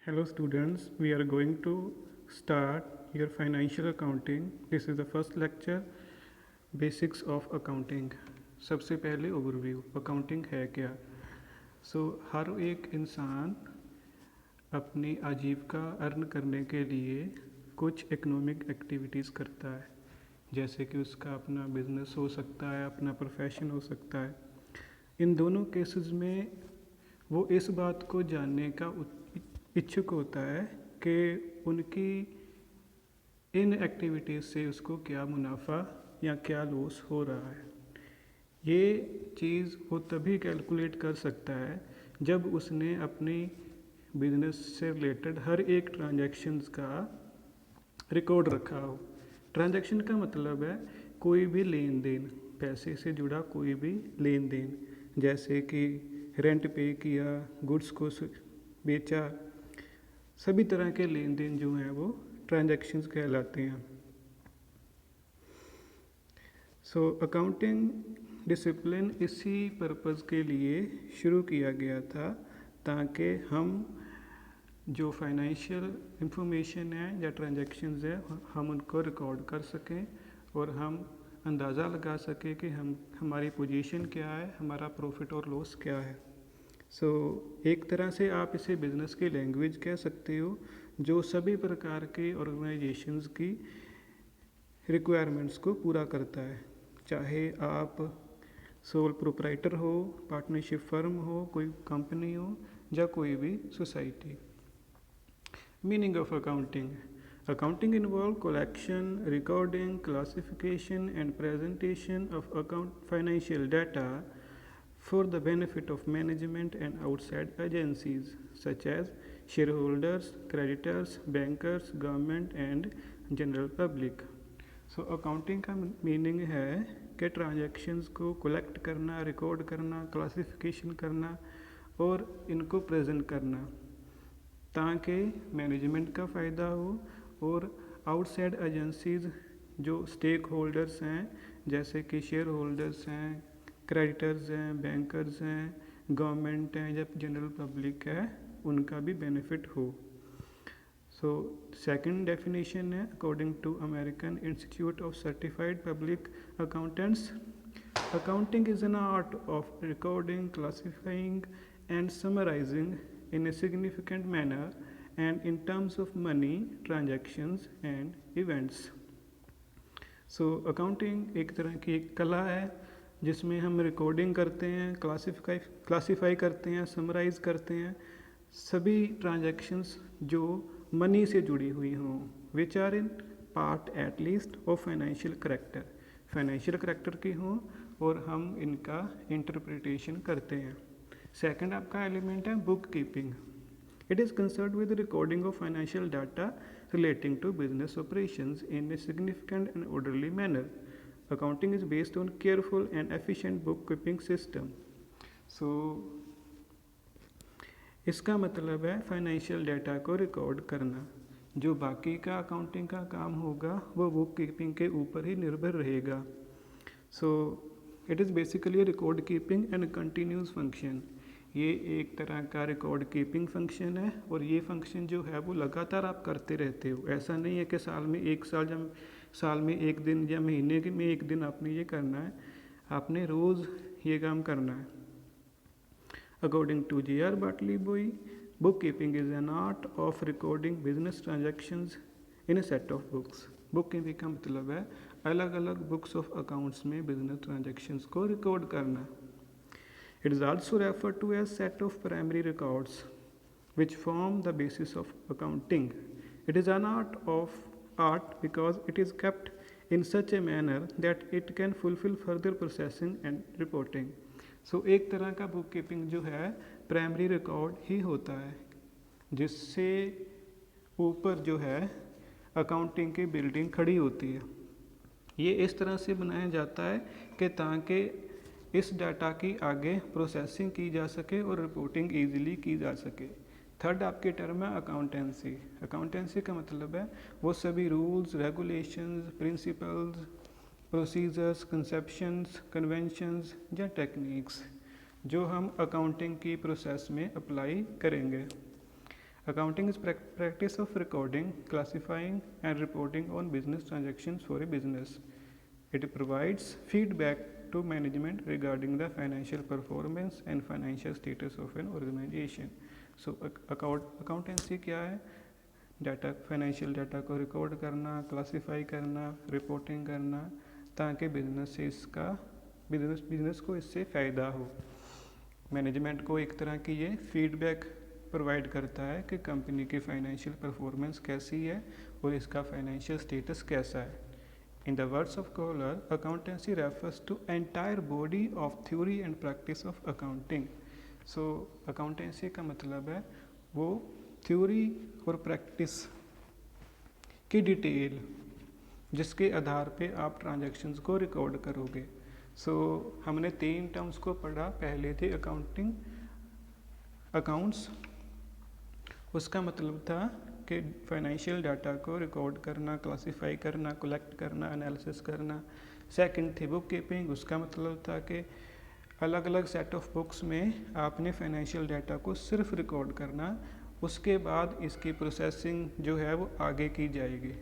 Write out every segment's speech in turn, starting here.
Hello students, we are going to start your financial accounting. This is the first lecture, Basics of Accounting. सबसे पहले overview accounting है क्या। हर एक इंसान अपनी आजीविका अर्न करने के लिए कुछ इकोनॉमिक एक्टिविटीज़ करता है, जैसे कि उसका अपना बिजनेस हो सकता है, अपना प्रोफेशन हो सकता है। इन दोनों केसेस में वो इस बात को जानने का इच्छुक होता है कि उनकी इन एक्टिविटीज़ से उसको क्या मुनाफा या क्या लॉस हो रहा है। ये चीज़ वो तभी कैलकुलेट कर सकता है जब उसने अपनी बिजनेस से रिलेटेड हर एक ट्रांजैक्शंस का रिकॉर्ड रखा हो। ट्रांजैक्शन का मतलब है कोई भी लेन देन, पैसे से जुड़ा कोई भी लेन देन, जैसे कि रेंट पे किया, गुड्स को बेचा, सभी तरह के लेन देन जो हैं वो ट्रांजैक्शंस कहलाते हैं। अकाउंटिंग डिसिप्लिन इसी पर्पज़ के लिए शुरू किया गया था ताकि हम जो फाइनेंशियल इंफॉर्मेशन है या ट्रांजैक्शंस है हम उनको रिकॉर्ड कर सकें और हम अंदाज़ा लगा सकें कि हमारी पोजीशन क्या है, हमारा प्रॉफिट और लॉस क्या है। एक तरह से आप इसे बिज़नेस की लैंग्वेज कह सकते हो जो सभी प्रकार के ऑर्गेनाइजेशंस की रिक्वायरमेंट्स को पूरा करता है, चाहे आप सोल प्रोप्राइटर हो, पार्टनरशिप फर्म हो, कोई कंपनी हो या कोई भी society. Meaning of accounting: Accounting involves collection, recording, classification and presentation of financial data for the benefit of management and outside agencies such as shareholders, creditors, bankers, government and general public. Accounting का meaning है कि transactions को collect करना, record करना, classification करना और इनको present करना ताकि मैनेजमेंट का फ़ायदा हो और आउटसाइड एजेंसीज़ जो स्टेक होल्डर्स हैं, जैसे कि शेयर होल्डर्स हैं, क्रेडिटर्स हैं, बैंकर्स हैं, गवर्नमेंट हैं या जनरल पब्लिक है, उनका भी बेनिफिट हो। सेकंड डेफिनेशन है according to American Institute of Certified Public Accountants, accounting is an art of recording, classifying and summarising in a significant manner and in terms of money, transactions and events. Accounting एक तरह की एक कला है जिसमें हम recording करते हैं, क्लासीफाई करते हैं, समराइज करते हैं सभी ट्रांजैक्शंस जो मनी से जुड़ी हुई हों, which are in part at least of financial character की हों और हम इनका इंटरप्रिटेशन करते हैं। सेकंड आपका एलिमेंट है book keeping. It is concern with recording of financial data relating to business operations in a significant and orderly manner. Accounting is based on careful and efficient book keeping system. इसका मतलब है financial data को record करना। जो बाकी का accounting का काम होगा वो बुक कीपिंग के ऊपर ही निर्भर रहेगा। It is basically record keeping and continuous function. ये एक तरह का रिकॉर्ड कीपिंग फंक्शन है और ये फंक्शन जो है वो लगातार आप करते रहते हो। ऐसा नहीं है कि साल में एक दिन या महीने में एक दिन आपने ये करना है, आपने रोज़ ये काम करना है। According to J.R. Bartleby, book keeping is an art of recording business transactions in a set of books. Book keeping का मतलब है अलग अलग बुक्स ऑफ अकाउंट्स में बिजनेस ट्रांजेक्शन्स को रिकॉर्ड करना। It is also referred to as set of primary records which form the basis of accounting. It is an art because it is kept in such a manner that it can fulfill further processing and reporting. एक तरह का book keeping जो है primary record ही होता है जिससे ऊपर जो है अकाउंटिंग की बिल्डिंग खड़ी होती है। ये इस तरह से बनाया जाता है कि ताकि इस डाटा की आगे प्रोसेसिंग की जा सके और रिपोर्टिंग ईजिली की जा सके। थर्ड आपकी टर्म है अकाउंटेंसी। अकाउंटेंसी का मतलब है वो सभी rules, regulations, principles, procedures, conceptions, conventions या टेक्निक्स जो हम अकाउंटिंग की प्रोसेस में अप्लाई करेंगे। Accounting is practice of recording, classifying and reporting on business transactions for a business. It provides feedback to management regarding the financial performance and financial status of an organization. So accountancy क्या है? Data, financial data को record करना, classify करना, reporting करना, ताकि business को इससे फ़ायदा हो। मैनेजमेंट को एक तरह की ये फीडबैक प्रोवाइड करता है कि कंपनी की फाइनेंशियल परफॉर्मेंस कैसी है और इसका फाइनेंशियल स्टेटस कैसा है। In the words of Kohler, accountancy refers to entire body of theory and practice of accounting. So accountancy का मतलब है वो थ्योरी और प्रैक्टिस की डिटेल जिसके आधार पे आप ट्रांजैक्शंस को रिकॉर्ड करोगे। हमने 3 टर्म्स को पढ़ा। पहले थे अकाउंट्स, उसका मतलब था कि फाइनेंशियल डाटा को रिकॉर्ड करना, क्लासीफाई करना, कलेक्ट करना, एनालिसिस करना। सेकंड थी बुक कीपिंग, उसका मतलब था कि अलग अलग सेट ऑफ बुक्स में आपने फाइनेंशियल डाटा को सिर्फ रिकॉर्ड करना, उसके बाद इसकी प्रोसेसिंग जो है वो आगे की जाएगी।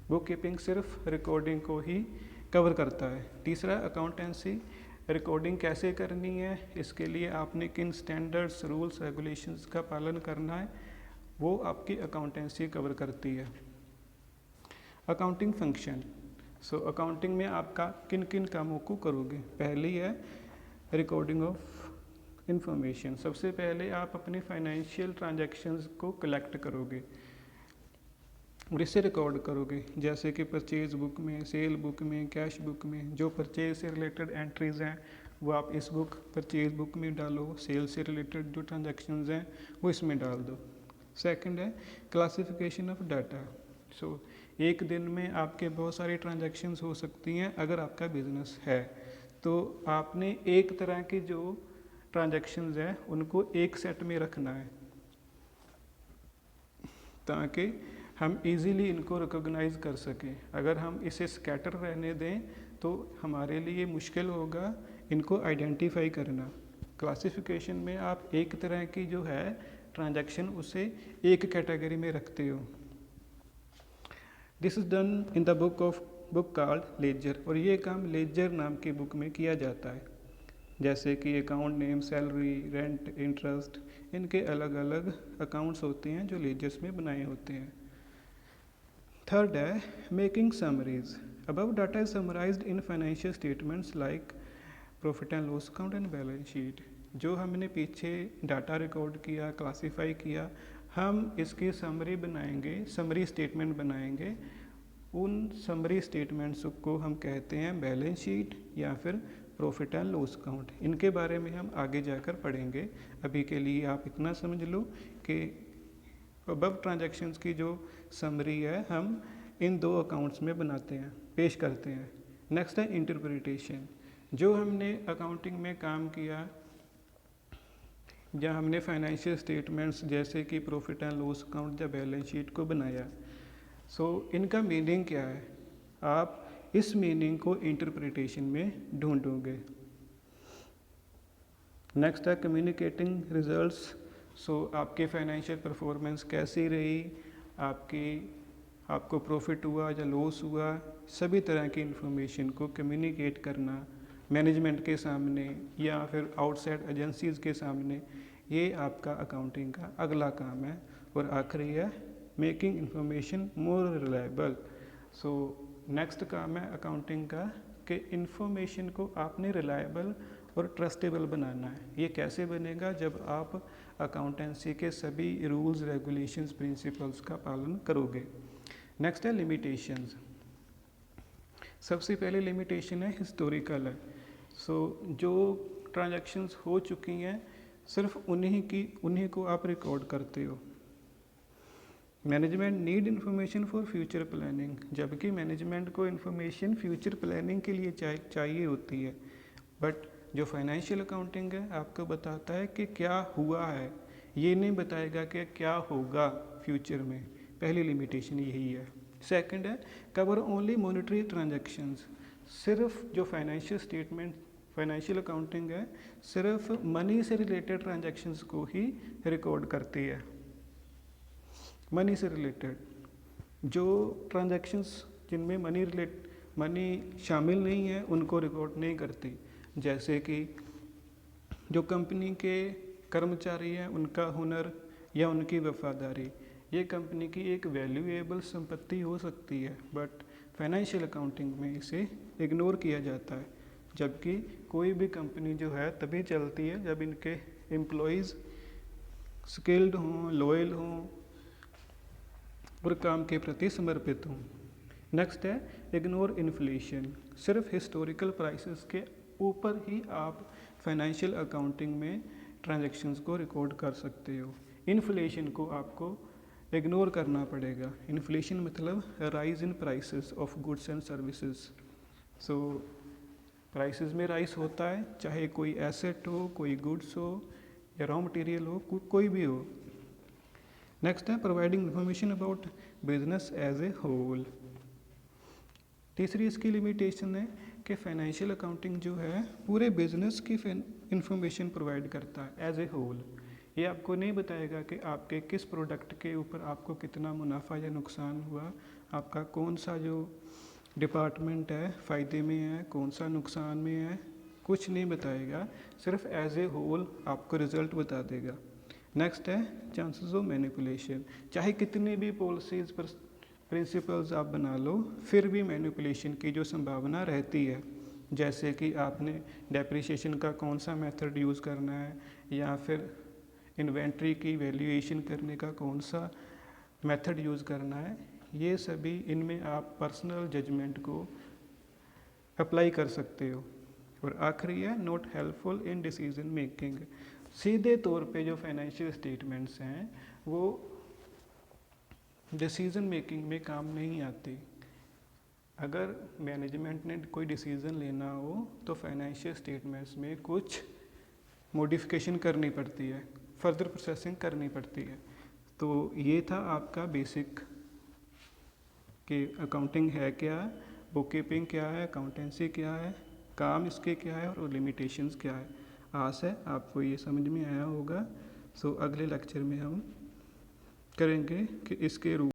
बुक कीपिंग सिर्फ रिकॉर्डिंग को ही कवर करता है। तीसरा अकाउंटेंसी, रिकॉर्डिंग कैसे करनी है, इसके लिए आपने किन स्टैंडर्ड्स, रूल्स, रेगुलेशंस का पालन करना है, वो आपकी अकाउंटेंसी कवर करती है। अकाउंटिंग फंक्शन, अकाउंटिंग में आपका किन किन कामों को करोगे। पहली है रिकॉर्डिंग ऑफ इंफॉर्मेशन। सबसे पहले आप अपने फाइनेंशियल ट्रांजैक्शंस को कलेक्ट करोगे और इसे रिकॉर्ड करोगे, जैसे कि परचेज बुक में, सेल बुक में, कैश बुक में जो परचेज से रिलेटेड एंट्रीज़ हैं वो आप इस परचेज बुक में डालो, सेल से रिलेटेड जो ट्रांजैक्शंस हैं वो इसमें डाल दो। सेकंड है क्लासिफिकेशन ऑफ डाटा। एक दिन में आपके बहुत सारी ट्रांजैक्शंस हो सकती हैं। अगर आपका बिजनेस है तो आपने एक तरह की जो ट्रांजैक्शंस हैं उनको एक सेट में रखना है ताकि हम इजीली इनको रिकॉग्नाइज कर सकें। अगर हम इसे स्कैटर रहने दें तो हमारे लिए मुश्किल होगा इनको आइडेंटिफाई करना। क्लासिफिकेशन में आप एक तरह की जो है ट्रांजैक्शन उसे एक कैटेगरी में रखते हो। This is done in the book called laser, और ये काम लेजर नाम की बुक में किया जाता है। जैसे कि account name, salary, rent, interest, इनके अलग अलग अकाउंट्स होते हैं जो लेजर्स में बनाए होते हैं। थर्ड है making summaries. Above data is summarised in financial statements like profit and loss account and balance sheet. जो हमने पीछे डाटा रिकॉर्ड किया, क्लासीफाई किया, हम इसकी समरी बनाएंगे, समरी स्टेटमेंट बनाएंगे। उन समरी स्टेटमेंट्स को हम कहते हैं बैलेंस शीट या फिर प्रॉफिट एंड लॉस अकाउंट। इनके बारे में हम आगे जाकर पढ़ेंगे। अभी के लिए आप इतना समझ लो कि अबव ट्रांजैक्शंस की जो समरी है हम इन 2 अकाउंट्स में बनाते हैं, पेश करते हैं। नेक्स्ट है इंटरप्रिटेशन। जो हमने अकाउंटिंग में काम किया या हमने फाइनेंशियल स्टेटमेंट्स जैसे कि प्रॉफिट एंड लॉस अकाउंट या बैलेंस शीट को बनाया, इनका मीनिंग क्या है, आप इस मीनिंग को इंटरप्रिटेशन में ढूंढोगे। नेक्स्ट है कम्युनिकेटिंग रिजल्ट्स। आपके फाइनेंशियल परफॉर्मेंस कैसी रही, आपको प्रॉफिट हुआ या लॉस हुआ, सभी तरह की इन्फॉर्मेशन को कम्युनिकेट करना मैनेजमेंट के सामने या फिर आउटसाइड एजेंसीज़ के सामने, ये आपका अकाउंटिंग का अगला काम है। और आखिरी है making information more reliable. Next काम है अकाउंटिंग का कि इन्फॉर्मेशन को आपने रिलायबल और ट्रस्टेबल बनाना है। ये कैसे बनेगा, जब आप अकाउंटेंसी के सभी रूल्स, रेगुलेशंस, प्रिंसिपल्स का पालन करोगे। नेक्स्ट है लिमिटेशंस। सबसे पहले लिमिटेशन है हिस्टोरिकल है। जो ट्रांजैक्शंस हो चुकी हैं सिर्फ उन्हीं को आप रिकॉर्ड करते हो। Management need information for future planning, जबकि मैनेजमेंट को इन्फॉर्मेशन फ्यूचर प्लानिंग के लिए चाहिए होती है। बट जो फाइनेंशियल अकाउंटिंग है आपको बताता है कि क्या हुआ है, ये नहीं बताएगा कि क्या होगा फ्यूचर में। पहली लिमिटेशन यही है। सेकंड है कवर ओनली मॉनेटरी ट्रांजैक्शंस। सिर्फ जो फाइनेंशियल अकाउंटिंग है सिर्फ मनी से रिलेटेड ट्रांजैक्शंस को ही रिकॉर्ड करती है। मनी से रिलेटेड जो ट्रांजैक्शंस जिनमें मनी शामिल नहीं है उनको रिकॉर्ड नहीं करती, जैसे कि जो कंपनी के कर्मचारी हैं उनका हुनर या उनकी वफादारी, ये कंपनी की एक वैल्यूएबल संपत्ति हो सकती है, बट फाइनेंशियल अकाउंटिंग में इसे इग्नोर किया जाता है। जबकि कोई भी कंपनी जो है तभी चलती है जब इनके एम्प्लॉयज़ स्किल्ड हों, लॉयल हों और काम के प्रति समर्पित हों। नेक्स्ट है इग्नोर इन्फ्लेशन। सिर्फ हिस्टोरिकल प्राइसेस के ऊपर ही आप फाइनेंशियल अकाउंटिंग में ट्रांजैक्शंस को रिकॉर्ड कर सकते हो। इन्फ्लेशन को आपको इग्नोर करना पड़ेगा। इन्फ्लेशन मतलब rise in prices of goods and services. So prices में राइज होता है, चाहे कोई एसेट हो, कोई गुड्स हो या रॉ मटेरियल हो, कोई भी हो। नेक्स्ट है providing information about business as a whole. तीसरी इसकी लिमिटेशन है कि फाइनेंशियल अकाउंटिंग जो है पूरे बिजनेस की इंफॉर्मेशन प्रोवाइड करता है एज ए होल। ये आपको नहीं बताएगा कि आपके किस प्रोडक्ट के ऊपर आपको कितना मुनाफा या नुकसान हुआ, आपका कौन सा जो डिपार्टमेंट है फ़ायदे में है, कौन सा नुकसान में है, कुछ नहीं बताएगा, सिर्फ एज ए होल आपको रिजल्ट बता देगा। नेक्स्ट है चांसेस ऑफ मैनिपुलेशन। चाहे कितनी भी पॉलिसीज प्रिंसिपल्स आप बना लो, फिर भी मैनिपुलेशन की जो संभावना रहती है, जैसे कि आपने डेप्रिसिएशन का कौन सा मेथड यूज़ करना है या फिर इन्वेंट्री की वैल्यूएशन करने का कौन सा मेथड यूज़ करना है, ये सभी इनमें आप पर्सनल जजमेंट को अप्लाई कर सकते हो। और आखिरी है not helpful in decision making. सीधे तौर पे जो फाइनेंशियल स्टेटमेंट्स हैं वो डिसीजन मेकिंग में काम नहीं आती। अगर मैनेजमेंट ने कोई डिसीज़न लेना हो तो फाइनेंशियल स्टेटमेंट्स में कुछ मॉडिफिकेशन करनी पड़ती है, फर्दर प्रोसेसिंग करनी पड़ती है। तो ये था आपका बेसिक कि अकाउंटिंग है क्या, बुक कीपिंग क्या है, अकाउंटेंसी क्या है, काम इसके क्या है और लिमिटेशंस क्या है। आस है आपको ये समझ में आया होगा। सो अगले लेक्चर में हम करेंगे कि इसके रूप